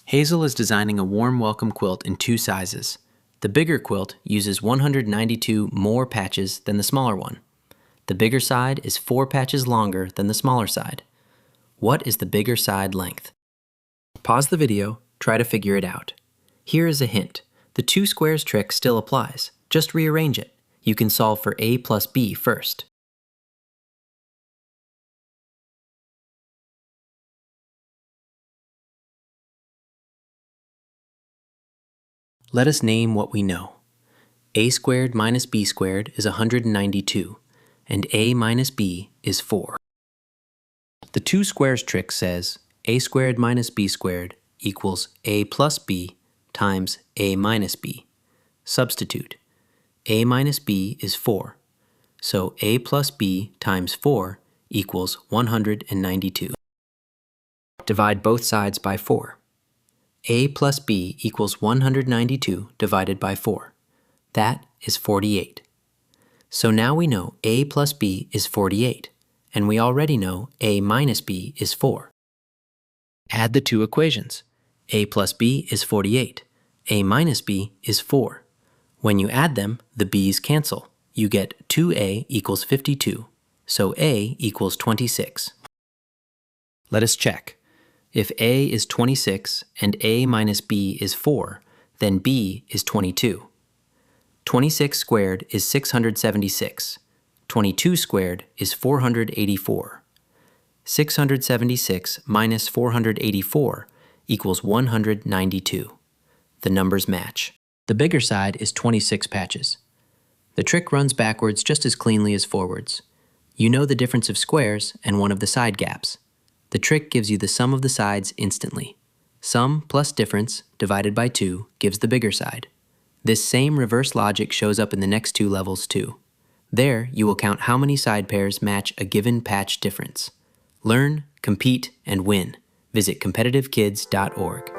Hazel is designing a warm welcome quilt in 2 sizes. The bigger quilt uses 192 more patches than the smaller one. The bigger side is 4 patches longer than the smaller side. What is the bigger side length? Pause the video, try to figure it out. Here is a hint. The 2 squares trick still applies. Just rearrange it. You can solve for a plus b first. Let us name what we know. A squared minus b squared is 192, and a minus b is 4. The 2 squares trick says a squared minus b squared equals a plus b times a minus b. Substitute. A minus b is 4, so a plus b times 4 equals 192. Divide both sides by 4. A plus b equals 192 divided by 4. That is 48. So now we know a plus b is 48, and we already know a minus b is 4. Add the 2 equations. A plus b is 48. A minus b is 4. When you add them, the b's cancel. You get 2a equals 52, so a equals 26. Let us check. If a is 26 and a minus b is 4, then b is 22. 26 squared is 676. 22 squared is 484. 676 minus 484 equals 192. The numbers match. The bigger side is 26 patches. The trick runs backwards just as cleanly as forwards. You know the difference of squares and one of the side gaps. The trick gives you the sum of the sides instantly. Sum plus difference divided by 2 gives the bigger side. This same reverse logic shows up in the next 2 levels too. There, you will count how many side pairs match a given patch difference. Learn, compete, and win. Visit competitivekids.org.